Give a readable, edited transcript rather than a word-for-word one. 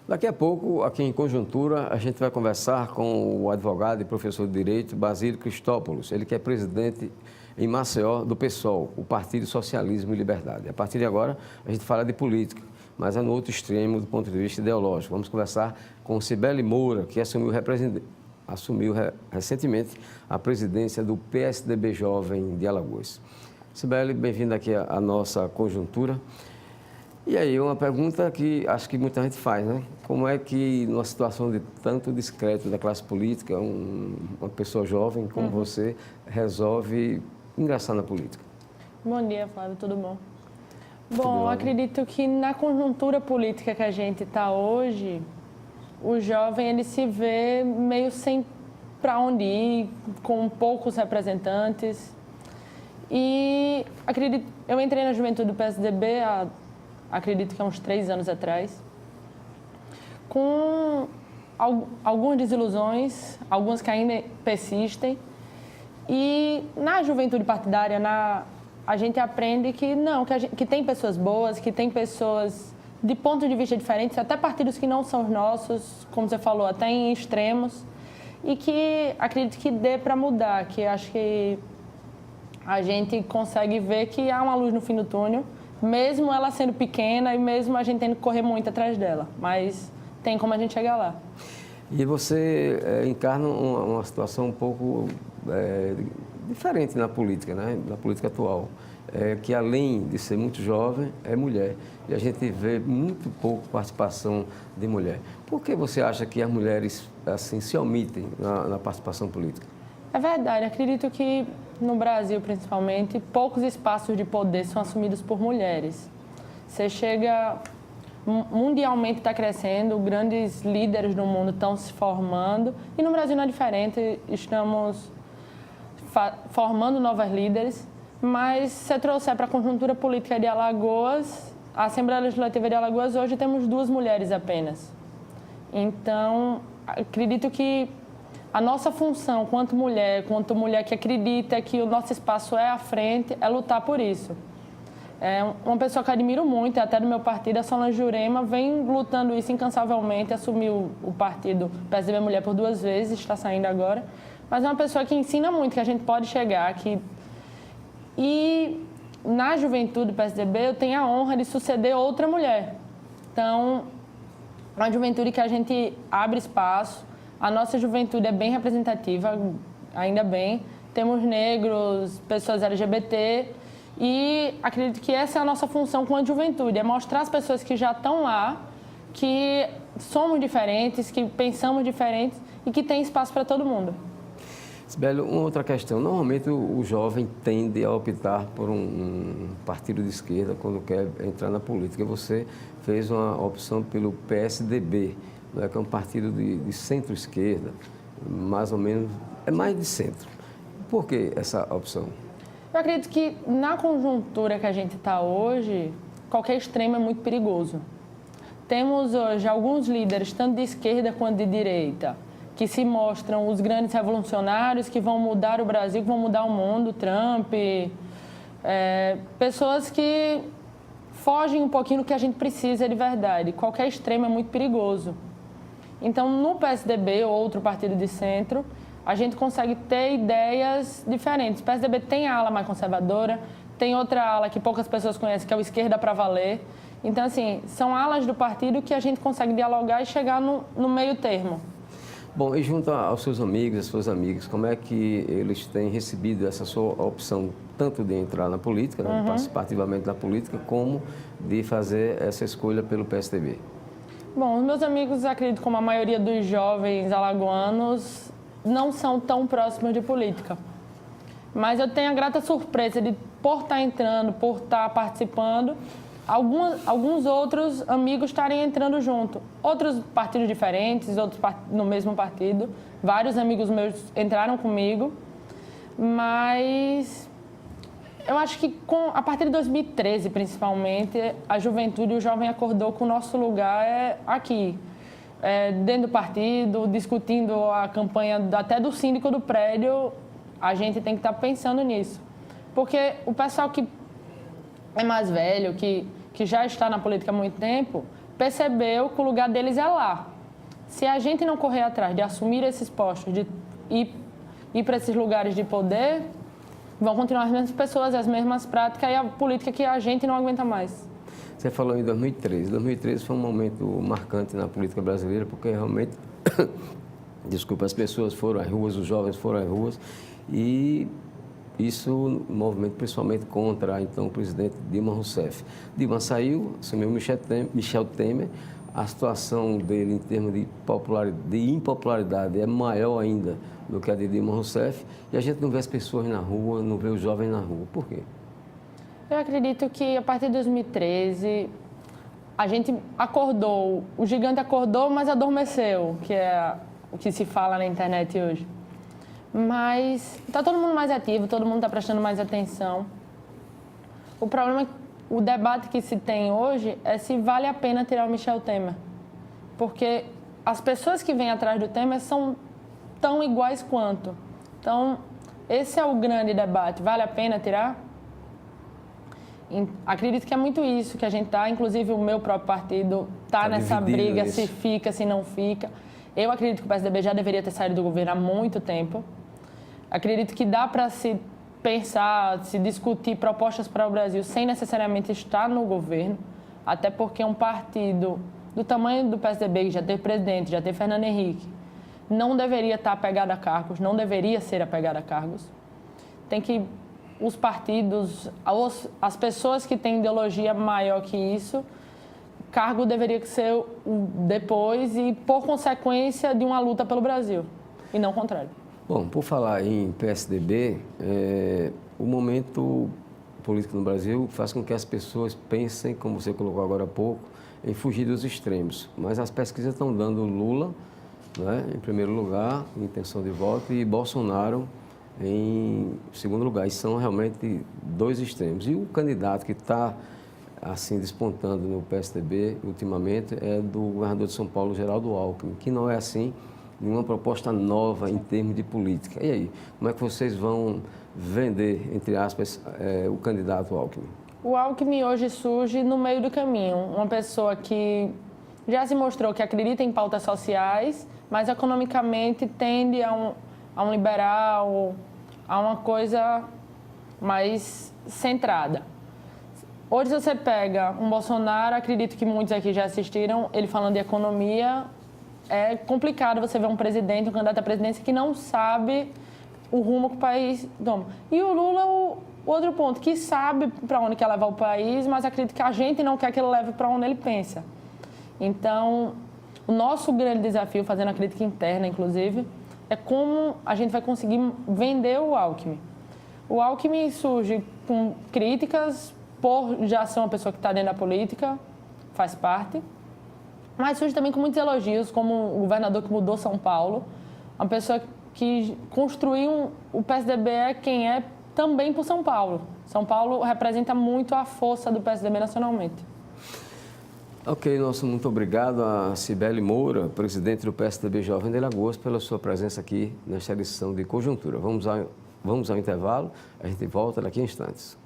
Daqui a pouco, aqui em Conjuntura, a gente vai conversar com o advogado e professor de Direito, Basílio Cristópolis. Ele que é presidente em Maceió do PSOL, o Partido Socialismo e Liberdade. A partir de agora, a gente fala de política, mas é no outro extremo do ponto de vista ideológico. Vamos conversar com Cibele Moura, que assumiu recentemente a presidência do PSDB Jovem de Alagoas. Cibele, bem-vinda aqui à nossa Conjuntura. E aí, uma pergunta que acho que muita gente faz, né? Como é que, numa situação de tanto descrédito da classe política, uma pessoa jovem como você resolve ingressar na política? Bom dia, Flávio, tudo bom? Bom, acredito que na conjuntura política que a gente está hoje, o jovem ele se vê meio sem para onde ir, com poucos representantes. E acredito, eu entrei na juventude do PSDB acredito que há uns 3 anos atrás, com algumas desilusões, algumas que ainda persistem. E na juventude partidária, a gente aprende que não, que tem pessoas boas, que tem pessoas de pontos de vista diferentes, até partidos que não são os nossos, como você falou, até em extremos, e que acredito que dê para mudar, que acho que a gente consegue ver que há uma luz no fim do túnel, mesmo ela sendo pequena e mesmo a gente tendo que correr muito atrás dela, mas tem como a gente chegar lá. E você encarna uma situação um pouco diferente na política, né? Na política atual, que além de ser muito jovem, é mulher. E a gente vê muito pouco participação de mulher. Por que você acha que as mulheres assim, se omitem na participação política? É verdade, acredito que no Brasil, principalmente, poucos espaços de poder são assumidos por mulheres. Você chega... Mundialmente está crescendo, grandes líderes do mundo estão se formando. E no Brasil não é diferente, estamos formando novas líderes. Mas se você trouxer para a conjuntura política de Alagoas, a Assembleia Legislativa de Alagoas, hoje temos 2 mulheres apenas. Então, acredito que a nossa função, quanto mulher que acredita que o nosso espaço é à frente, é lutar por isso. Uma pessoa que eu admiro muito, até do meu partido, a Solange Jurema, vem lutando isso incansavelmente, assumiu o partido PSDB Mulher por 2 vezes, está saindo agora, mas é uma pessoa que ensina muito, que a gente pode chegar, E na juventude do PSDB eu tenho a honra de suceder outra mulher. Então, uma juventude que a gente abre espaço. A nossa juventude é bem representativa, ainda bem. Temos negros, pessoas LGBT e acredito que essa é a nossa função com a juventude, é mostrar às pessoas que já estão lá que somos diferentes, que pensamos diferentes e que tem espaço para todo mundo. Sibeli, uma outra questão. Normalmente o jovem tende a optar por um partido de esquerda quando quer entrar na política. Você fez uma opção pelo PSDB, né, que é um partido de centro-esquerda, mais ou menos, é mais de centro. Por que essa opção? Eu acredito que na conjuntura que a gente está hoje, qualquer extremo é muito perigoso. Temos hoje alguns líderes, tanto de esquerda quanto de direita, que se mostram os grandes revolucionários que vão mudar o Brasil, que vão mudar o mundo, Trump, pessoas que fogem um pouquinho do que a gente precisa de verdade. Qualquer extremo é muito perigoso. Então, no PSDB, ou outro partido de centro, a gente consegue ter ideias diferentes. O PSDB tem a ala mais conservadora, tem outra ala que poucas pessoas conhecem, que é o Esquerda para Valer. Então, assim, são alas do partido que a gente consegue dialogar e chegar no meio termo. Bom, e junto aos seus amigos, às suas amigas, como é que eles têm recebido essa sua opção, tanto de entrar na política, né, de participar ativamente na política, como de fazer essa escolha pelo PSDB? Bom, os meus amigos, acredito, como a maioria dos jovens alagoanos, não são tão próximos de política. Mas eu tenho a grata surpresa de, por estar entrando, por estar participando, alguns outros amigos estarem entrando junto. Outros partidos diferentes, outros no mesmo partido. Vários amigos meus entraram comigo. Mas eu acho que a partir de 2013, principalmente, a juventude e o jovem acordou que o nosso lugar aqui. Dentro do partido, discutindo a campanha até do síndico do prédio, a gente tem que estar pensando nisso. Porque o pessoal que é mais velho, que já está na política há muito tempo, percebeu que o lugar deles é lá. Se a gente não correr atrás de assumir esses postos, de ir para esses lugares de poder, vão continuar as mesmas pessoas, as mesmas práticas e a política que a gente não aguenta mais. Você falou em 2013. 2013 foi um momento marcante na política brasileira, porque realmente, desculpa, as pessoas foram às ruas, os jovens foram às ruas, e isso, um movimento principalmente contra, então, o presidente Dilma Rousseff. Dilma saiu, assumiu Michel Temer, a situação dele em termos de impopularidade é maior ainda do que a de Dilma Rousseff, e a gente não vê as pessoas na rua, não vê os jovens na rua. Por quê? Eu acredito que a partir de 2013 a gente acordou, o gigante acordou, mas adormeceu, que é o que se fala na internet hoje. Mas está todo mundo mais ativo, todo mundo está prestando mais atenção. O problema é que o debate que se tem hoje é se vale a pena tirar o Michel Temer. Porque as pessoas que vêm atrás do Temer são tão iguais quanto. Então, esse é o grande debate. Vale a pena tirar? Acredito que é muito isso que a gente está, inclusive o meu próprio partido está nessa briga, se fica, se não fica. Eu acredito que o PSDB já deveria ter saído do governo há muito tempo. Acredito que dá para se pensar, se discutir propostas para o Brasil sem necessariamente estar no governo, até porque um partido do tamanho do PSDB, que já teve presidente, já teve Fernando Henrique, não deveria estar apegado a cargos, não deveria ser apegado a cargos. Tem que os partidos, as pessoas que têm ideologia maior que isso, cargo deveria ser o depois e, por consequência, de uma luta pelo Brasil, e não o contrário. Bom, por falar em PSDB, o momento político no Brasil faz com que as pessoas pensem, como você colocou agora há pouco, em fugir dos extremos. Mas as pesquisas estão dando Lula, né, em primeiro lugar, em intenção de voto, e Bolsonaro em segundo lugar. E são realmente dois extremos. E o candidato que está assim despontando no PSDB ultimamente é do governador de São Paulo, Geraldo Alckmin, que não é assim nenhuma proposta nova em termos de política. E aí, como é que vocês vão vender, entre aspas, o candidato Alckmin? O Alckmin hoje surge no meio do caminho. Uma pessoa que já se mostrou que acredita em pautas sociais, mas economicamente tende a um liberal, a uma coisa mais centrada. Hoje você pega um Bolsonaro, acredito que muitos aqui já assistiram, ele falando de economia. É complicado você ver um presidente, um candidato à presidência que não sabe o rumo que o país toma. E o Lula, o outro ponto, que sabe para onde quer levar o país, mas acredito que a gente não quer que ele leve para onde ele pensa. Então, o nosso grande desafio, fazendo a crítica interna, inclusive, é como a gente vai conseguir vender o Alckmin. O Alckmin surge com críticas por já ser uma pessoa que está dentro da política, faz parte, mas surge também com muitos elogios, como o governador que mudou São Paulo, uma pessoa que construiu o PSDB é quem é também por São Paulo. São Paulo representa muito a força do PSDB nacionalmente. Ok, muito obrigado a Cibele Moura, presidente do PSDB Jovem de Alagoas, pela sua presença aqui nesta edição de Conjuntura. Vamos ao intervalo, a gente volta daqui a instantes.